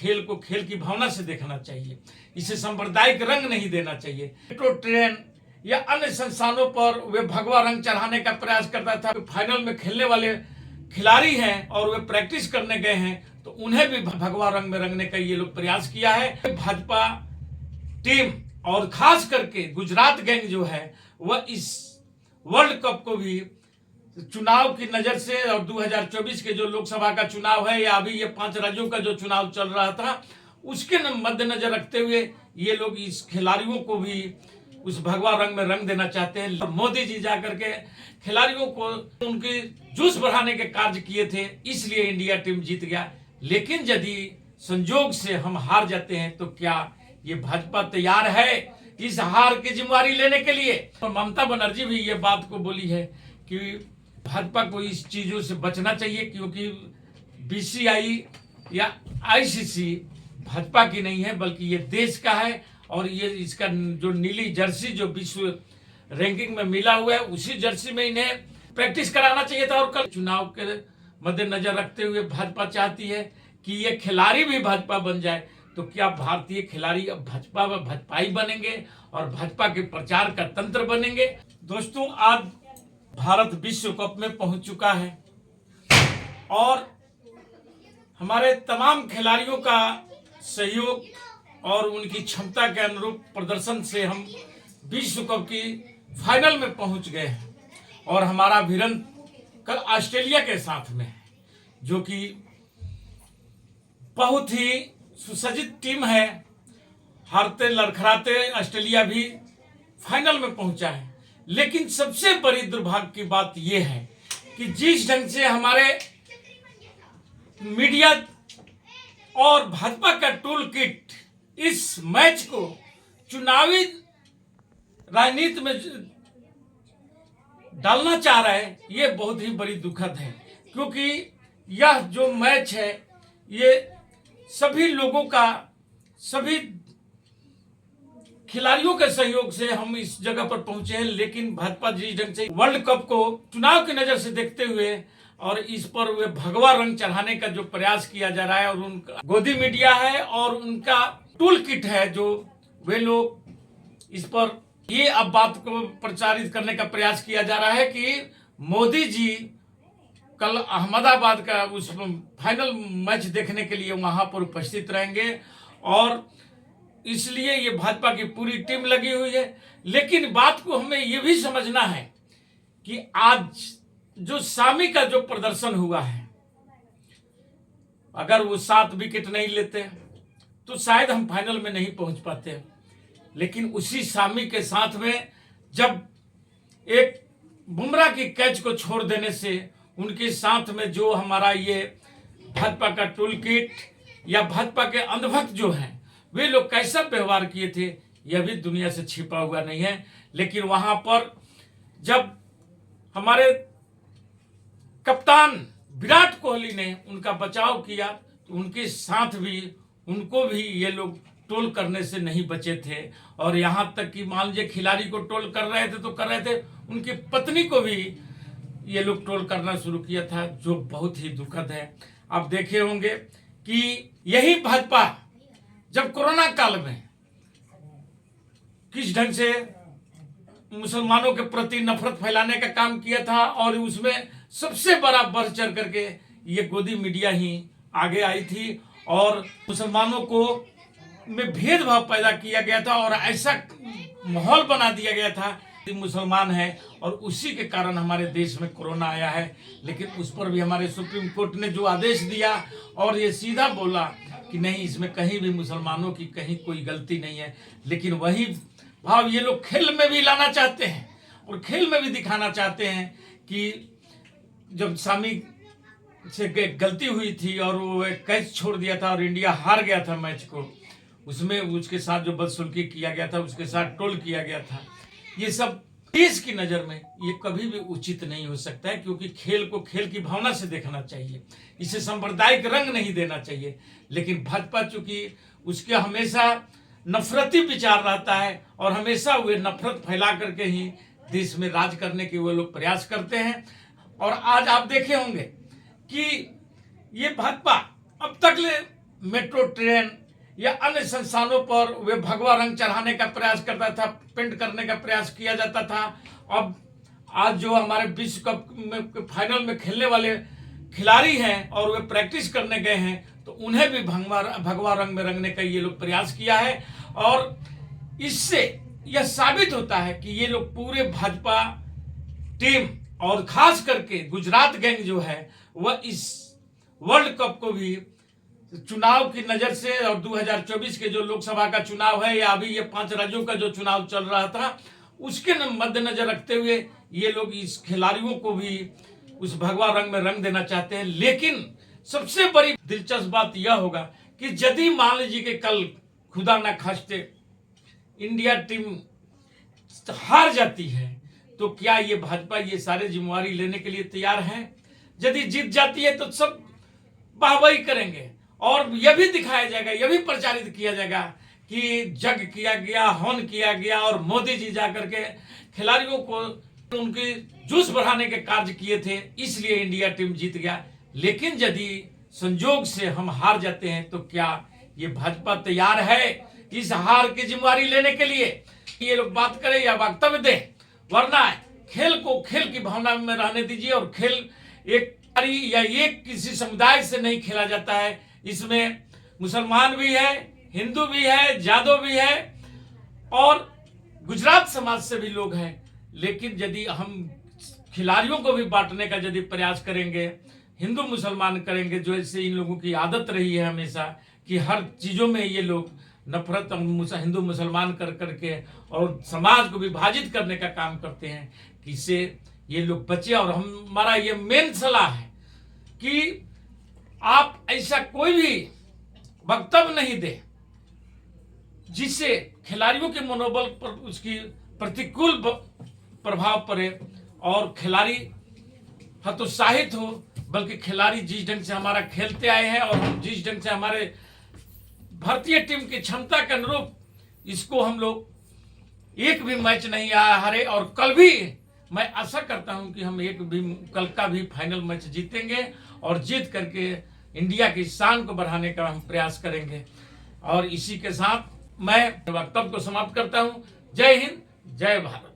खेल को खेल की भावना से देखना चाहिए। इसे सांप्रदायिक रंग नहीं देना चाहिए। मेट्रो ट्रेन या अन्य संस्थानों पर वे भगवा रंग चढ़ाने का प्रयास करता था। फाइनल में खेलने वाले खिलाड़ी हैं और वे प्रैक्टिस करने गए हैं तो उन्हें भी भगवा रंग में रंगने का ये लोग प्रयास किया है। भाजपा टीम और खास करके गुजरात गैंग जो है वह इस वर्ल्ड कप को भी चुनाव की नजर से और 2024 के जो लोकसभा का चुनाव है या अभी ये 5 राज्यों का जो चुनाव चल रहा था उसके मद्देनजर रखते हुए ये लोग इस खिलाड़ियों को भी उस भगवा रंग में रंग देना चाहते हैं। मोदी जी जाकर के खिलाड़ियों को उनके जोश बढ़ाने के कार्य किए थे, इसलिए इंडिया टीम जीत गया। लेकिन यदि संजोग से हम हार जाते हैं तो क्या ये भाजपा तैयार है इस हार की जिम्मेवारी लेने के लिए? और ममता बनर्जी भी ये बात को बोली है कि भाजपा को इस चीजों से बचना चाहिए क्योंकि बीसीआई या आईसीसी भाजपा की नहीं है बल्कि ये देश का है और ये इसका जो नीली जर्सी जो विश्व रैंकिंग में मिला हुआ है उसी जर्सी में इन्हें प्रैक्टिस कराना चाहिए था। और कल चुनाव के मद्देनजर रखते हुए भाजपा चाहती है कि ये खिलाड़ी भी भाजपा बन जाए। तो क्या भारतीय खिलाड़ी अब भाजपा व भाजपाई बनेंगे और भाजपा के प्रचार का तंत्र बनेंगे? दोस्तों, आज भारत विश्व कप में पहुंच चुका है और हमारे तमाम खिलाड़ियों का सहयोग और उनकी क्षमता के अनुरूप प्रदर्शन से हम विश्व कप की फाइनल में पहुंच गए हैं। और हमारा भिड़ंत कल ऑस्ट्रेलिया के साथ में है जो कि बहुत ही सुसज्जित टीम है। हारते लड़खड़ाते ऑस्ट्रेलिया भी फाइनल में पहुंचा है। लेकिन सबसे बड़ी दुर्भाग्य की बात यह है कि जिस ढंग से हमारे मीडिया और भाजपा का टूल किट इस मैच को चुनावी राजनीति में डालना चाह रहा है, ये बहुत ही बड़ी दुखद है क्योंकि यह जो मैच है ये सभी लोगों का, सभी खिलाड़ियों के सहयोग से हम इस जगह पर पहुंचे हैं। लेकिन भाजपा जिस ढंग से वर्ल्ड कप को चुनाव की नजर से देखते हुए और इस पर वे भगवा रंग चढ़ाने का जो प्रयास किया जा रहा है और उनका गोदी मीडिया है और उनका टूल किट है जो वे लोग इस पर ये अब बात को प्रचारित करने का प्रयास किया जा रहा है कि मोदी जी कल अहमदाबाद का उस फाइनल मैच देखने के लिए वहां पर उपस्थित रहेंगे और इसलिए ये भाजपा की पूरी टीम लगी हुई है। लेकिन बात को हमें ये भी समझना है कि आज जो शामी का जो प्रदर्शन हुआ है, अगर वो 7 विकेट नहीं लेते तो शायद हम फाइनल में नहीं पहुंच पाते। लेकिन उसी शामी के साथ में जब एक बुमराह की कैच को छोड़ देने से उनके साथ में जो हमारा ये भाजपा का टूल किट या भाजपा के अंधभक्त जो हैं वे लोग कैसा व्यवहार किए थे यह भी दुनिया से छिपा हुआ नहीं है। लेकिन वहां पर जब हमारे कप्तान विराट कोहली ने उनका बचाव किया तो उनके साथ भी उनको भी ये लोग टोल करने से नहीं बचे थे। और यहां तक कि मान लीजिए खिलाड़ी को टोल कर रहे थे तो कर रहे थे, उनकी पत्नी को भी ये लोग टोल करना शुरू किया था, जो बहुत ही दुखद है। आप देखे होंगे कि यही भाजपा जब कोरोना काल में किस ढंग से मुसलमानों के प्रति नफरत फैलाने का काम किया था और उसमें सबसे बड़ा बढ़ चढ़ करके ये गोदी मीडिया ही आगे आई थी और मुसलमानों को में भेदभाव पैदा किया गया था और ऐसा माहौल बना दिया गया था कि मुसलमान है और उसी के कारण हमारे देश में कोरोना आया है। लेकिन उस पर भी हमारे सुप्रीम कोर्ट ने जो आदेश दिया और ये सीधा बोला कि नहीं, इसमें कहीं भी मुसलमानों की कहीं कोई गलती नहीं है। लेकिन वही भाव ये लोग खेल में भी लाना चाहते हैं और खेल में भी दिखाना चाहते हैं कि जब शामी से गलती हुई थी और वो कैच छोड़ दिया था और इंडिया हार गया था मैच को, उसमें उसके साथ जो बदसलूकी किया गया था, उसके साथ टोल किया गया था, ये सब देश की नज़र में ये कभी भी उचित नहीं हो सकता है क्योंकि खेल को खेल की भावना से देखना चाहिए, इसे सांप्रदायिक रंग नहीं देना चाहिए। लेकिन भाजपा चूंकि उसके हमेशा नफरती विचार रहता है और हमेशा वे नफरत फैला करके ही देश में राज करने के वो लोग प्रयास करते हैं। और आज आप देखे होंगे कि ये भाजपा अब तक मेट्रो ट्रेन या अन्य संस्थानों पर वे भगवा रंग चढ़ाने का प्रयास करता था, पेंट करने का प्रयास किया जाता था। अब आज जो हमारे विश्व कप में फाइनल में खेलने वाले खिलाड़ी हैं और वे प्रैक्टिस करने गए हैं, तो उन्हें भी भगवा रंग में रंगने का ये लोग प्रयास किया है। और इससे यह साबित होता है कि ये लोग पूरे भाजपा टीम और खास करके गुजरात गैंग जो है वह इस वर्ल्ड कप को भी चुनाव की नजर से और 2024 के जो लोकसभा का चुनाव है या अभी ये 5 राज्यों का जो चुनाव चल रहा था उसके मद्देनजर रखते हुए ये लोग इस खिलाड़ियों को भी उस भगवा रंग में रंग देना चाहते हैं। लेकिन सबसे बड़ी दिलचस्प बात यह होगा कि यदि मान लीजिए कि कल खुदा ना खास्ते इंडिया टीम हार जाती है तो क्या ये भाजपा ये सारे जिम्मेवारी लेने के लिए तैयार है? यदि जीत जाती है तो सब वाहवाही करेंगे और यह भी दिखाया जाएगा, यह भी प्रचारित किया जाएगा कि जग किया गया, हवन किया गया और मोदी जी जाकर के खिलाड़ियों को उनके जोश बढ़ाने के कार्य किए थे, इसलिए इंडिया टीम जीत गया। लेकिन यदि संजोग से हम हार जाते हैं तो क्या ये भाजपा तैयार है इस हार की जिम्मेवारी लेने के लिए? ये लोग बात करें या वक्तव्य दें, वरना खेल को खेल की भावना में रहने दीजिए। और खेल एक या एक किसी समुदाय से नहीं खेला जाता है, इसमें मुसलमान भी है, हिंदू भी है, जादव भी है और गुजरात समाज से भी लोग हैं। लेकिन यदि हम खिलाड़ियों को भी बांटने का यदि प्रयास करेंगे, हिंदू मुसलमान करेंगे, जो ऐसे इन लोगों की आदत रही है हमेशा कि हर चीजों में ये लोग नफरत हिंदू मुसलमान कर करके और समाज को विभाजित करने का काम करते हैं, कि इससे ये लोग बचे। और हमारा ये मेन सलाह है कि आप ऐसा कोई भी वक्तव्य नहीं दे जिससे खिलाड़ियों के मनोबल पर उसकी प्रतिकूल प्रभाव पड़े और खिलाड़ी हतोत्साहित हो, बल्कि खिलाड़ी जिस ढंग से हमारा खेलते आए हैं और हम जिस ढंग से हमारे भारतीय टीम की क्षमता के अनुरूप इसको हम लोग एक भी मैच नहीं हारे। और कल भी मैं आशा करता हूं कि हम कल का भी फाइनल मैच जीतेंगे और जीत करके इंडिया की शान को बढ़ाने का हम प्रयास करेंगे। और इसी के साथ मैं वक्तव्य को समाप्त करता हूं। जय हिंद, जय भारत।